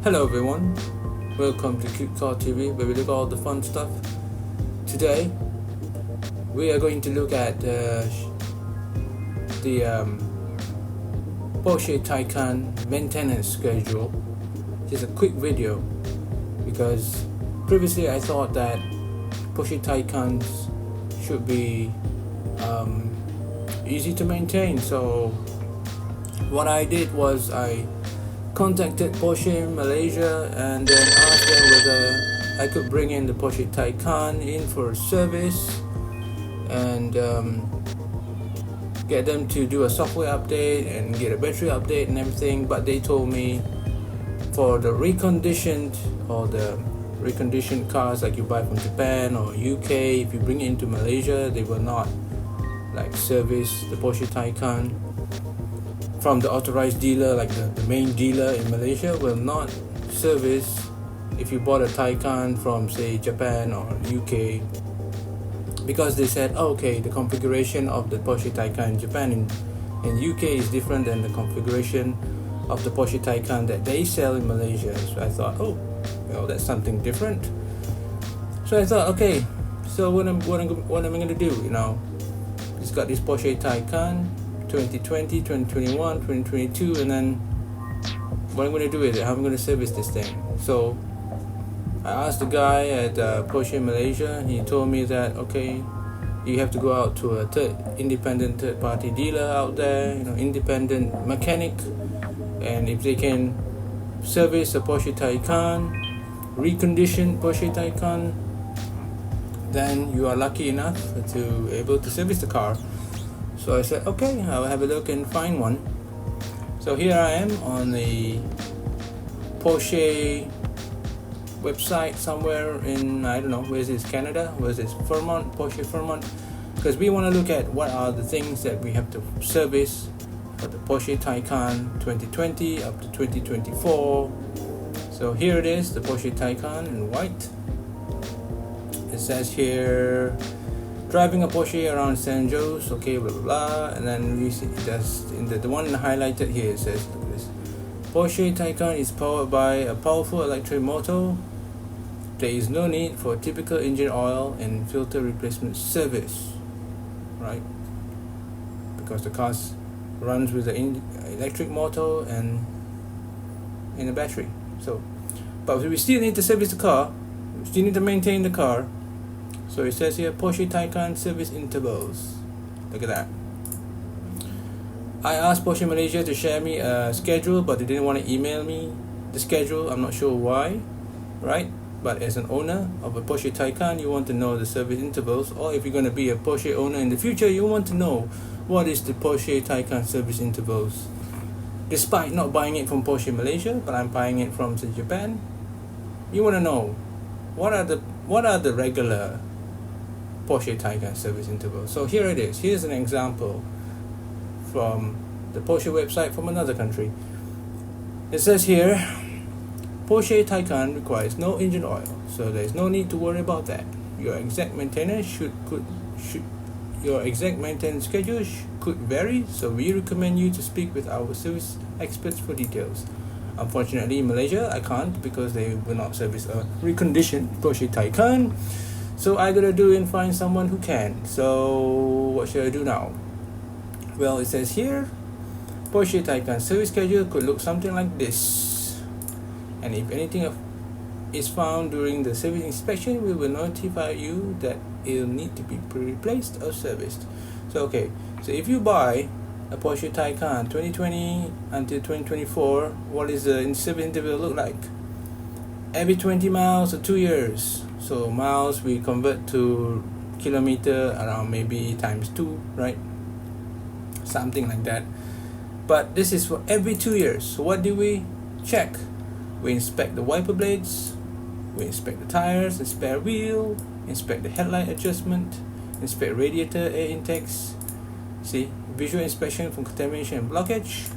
Hello everyone, welcome to Cute Car TV where we look at all the fun stuff. Today we are going to look at the Porsche Taycan Maintenance Schedule. Just a quick video because previously I thought that Porsche Taycans should be easy to maintain, so what I did was I contacted Porsche in Malaysia and then asked them whether I could bring in the Porsche Taycan in for a service and get them to do a software update and get a battery update and everything. But they told me for the reconditioned cars like you buy from Japan or UK, if you bring it into Malaysia, they will not service the Porsche Taycan from the authorized dealer, like the main dealer in Malaysia will not service if you bought a Taycan from say Japan or UK, because they said the configuration of the Porsche Taycan in Japan and UK is different than the configuration of the Porsche Taycan that they sell in Malaysia. So I thought, that's something different. So I thought, so what am I going to do? It's got this Porsche Taycan 2020, 2021, 2022, and then what I'm going to do with it, how I'm going to service this thing. So I asked the guy at Porsche Malaysia. He told me that you have to go out to a independent third party dealer out there, independent mechanic, and if they can service a Porsche Taycan, reconditioned Porsche Taycan, then you are lucky enough to able to service the car. So I said, I'll have a look and find one. So here I am on the Porsche website somewhere in, I don't know, where's this, Canada? Where's this, Vermont, Porsche Vermont? Because we want to look at what are the things that we have to service for the Porsche Taycan 2020 up to 2024. So here it is, the Porsche Taycan in white. It says here, driving a Porsche around San Jose, blah blah blah, and then we see that's in the one highlighted here. It says, look at this, Porsche Taycan is powered by a powerful electric motor. There is no need for typical engine oil and filter replacement service, right? Because the car runs with the electric motor and in a battery. So, but we still need to service the car. We still need to maintain the car. So it says here, Porsche Taycan service intervals. Look at that. I asked Porsche Malaysia to share me a schedule, but they didn't want to email me the schedule. I'm not sure why, right? But as an owner of a Porsche Taycan, you want to know the service intervals, or if you're going to be a Porsche owner in the future, you want to know what is the Porsche Taycan service intervals. Despite not buying it from Porsche Malaysia, but I'm buying it from Japan, you want to know what are the regular Porsche Taycan service interval. So here it is. Here's an example from the Porsche website from another country. It says here, Porsche Taycan requires no engine oil, so there is no need to worry about that. Your exact maintenance schedule could vary, so we recommend you to speak with our service experts for details. Unfortunately, in Malaysia, I can't because they will not service a reconditioned Porsche Taycan. So I gotta do and find someone who can. So what should I do now? Well, it says here, Porsche Taycan service schedule could look something like this. And if anything is found during the service inspection, we will notify you that it will need to be replaced or serviced. So so if you buy a Porsche Taycan 2020 until 2024, what is the service interval look like? Every 20 miles or 2 years. So miles we convert to kilometer around maybe times 2, right? Something like that. But this is for every 2 years. So what do we check? We inspect the wiper blades, we inspect the tires, the spare wheel, inspect the headlight adjustment, inspect radiator air intakes, visual inspection for contamination and blockage,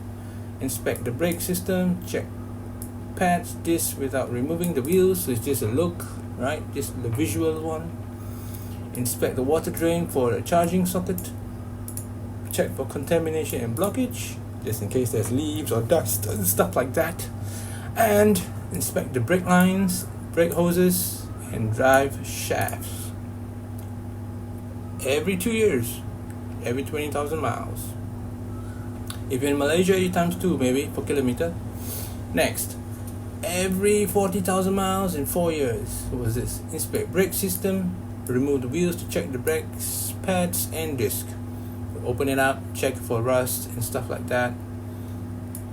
inspect the brake system, check pads, discs without removing the wheels, so it's just a look, right? Just the visual one. Inspect the water drain for a charging socket, check for contamination and blockage, just in case there's leaves or dust and stuff like that. and inspect the brake lines, brake hoses, and drive shafts. Every 2 years, every 20,000 miles. If you're in Malaysia, you times 2 maybe per kilometer. Next, every 40,000 miles in 4 years. What was this? Inspect brake system, remove the wheels to check the brakes, pads, and disc. Open it up, check for rust and stuff like that.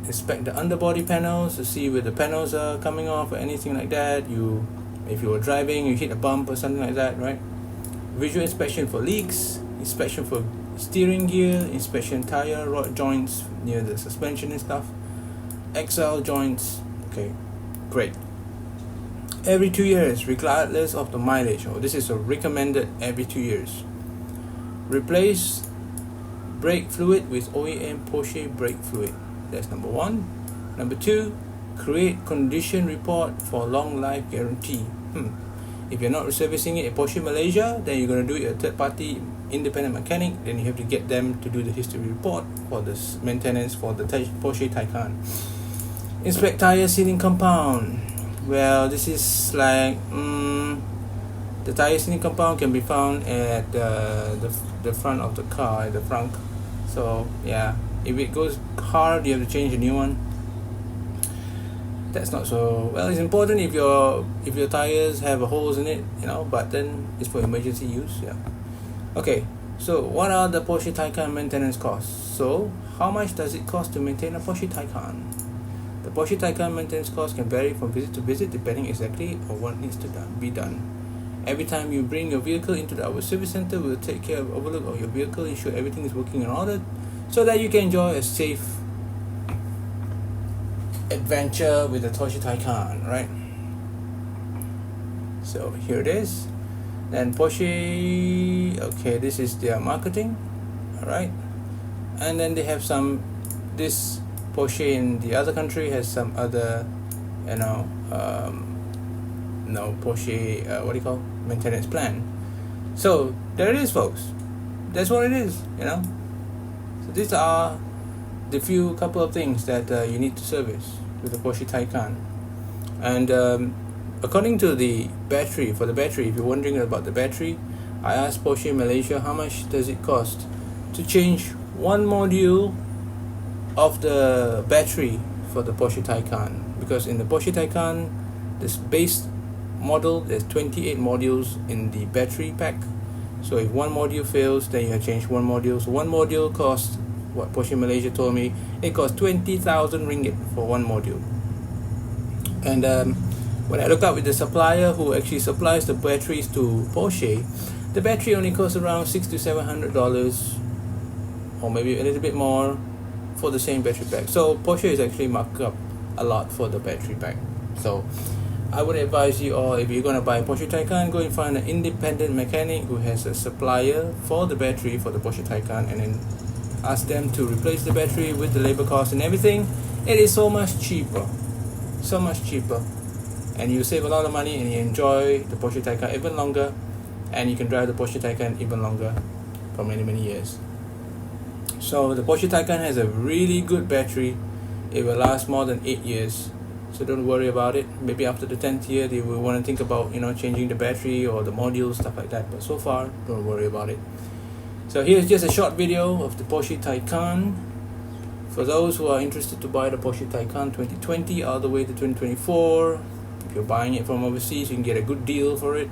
Inspect the underbody panels to see where the panels are coming off or anything like that. If you were driving, you hit a bump or something like that, right? Visual inspection for leaks, inspection for steering gear, inspection tire rod joints near the suspension and stuff, axle joints. Okay, great. Every 2 years, regardless of the mileage. This is a recommended every 2 years. Replace brake fluid with OEM Porsche brake fluid. That's number 1. Number 2, create condition report for long life guarantee. If you're not servicing it at Porsche Malaysia, then you're going to do it at a third party independent mechanic. Then you have to get them to do the history report for this maintenance for the Porsche Taycan. Inspect tire sealing compound. Well, this is like the tire sealing compound can be found at the front of the car, at the front. So yeah, if it goes hard, you have to change a new one. That's not so well. It's important if your tires have holes in it, but then it's for emergency use. Yeah. Okay. So what are the Porsche Taycan maintenance costs? So how much does it cost to maintain a Porsche Taycan? The Porsche Taycan maintenance cost can vary from visit to visit depending exactly on what needs to be done. Every time you bring your vehicle into our service center, we'll take care of overlook of your vehicle, ensure everything is working in order, so that you can enjoy a safe adventure with the Porsche Taycan, right? So here it is. Then Porsche, okay, this is their marketing, all right. And then they have this Porsche in the other country has some other, Porsche, maintenance plan. So there it is, folks. That's what it is, So these are the couple of things that you need to service with the Porsche Taycan. And according to the battery, if you're wondering about the battery, I asked Porsche Malaysia how much does it cost to change one module of the battery for the Porsche Taycan, because in the Porsche Taycan, this base model, there's 28 modules in the battery pack. So if one module fails, then you have to change one module. So one module costs, what Porsche Malaysia told me, it costs 20,000 ringgit for one module. And when I look up with the supplier who actually supplies the batteries to Porsche, the battery only costs around $600 to $700, or maybe a little bit more for the same battery pack. So Porsche is actually marked up a lot for the battery pack. So I would advise you all, if you're going to buy a Porsche Taycan, go and find an independent mechanic who has a supplier for the battery for the Porsche Taycan, and then ask them to replace the battery with the labor cost and everything. It is so much cheaper, and you save a lot of money, and you enjoy the Porsche Taycan even longer, and you can drive the Porsche Taycan even longer for many years. So the Porsche Taycan has a really good battery. It will last more than 8 years, so don't worry about it. Maybe after the 10th year they will want to think about changing the battery or the modules, stuff like that, but so far don't worry about it. So here's just a short video of the Porsche Taycan. For those who are interested to buy the Porsche Taycan 2020 all the way to 2024, if you're buying it from overseas, you can get a good deal for it,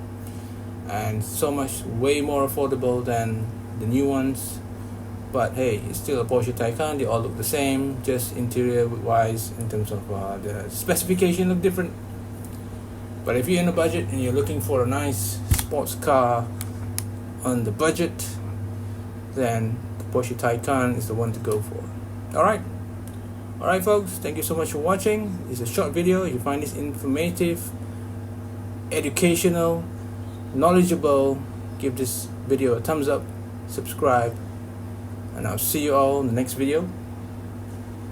and so much way more affordable than the new ones. But hey, it's still a Porsche Taycan. They all look the same, just interior wise, in terms of the specification look different. But if you're in a budget and you're looking for a nice sports car on the budget, then the Porsche Taycan is the one to go for. Alright folks, thank you so much for watching. It's a short video. If you find this informative, educational, knowledgeable, give this video a thumbs up, subscribe, and I'll see you all in the next video.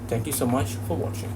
Thank you so much for watching.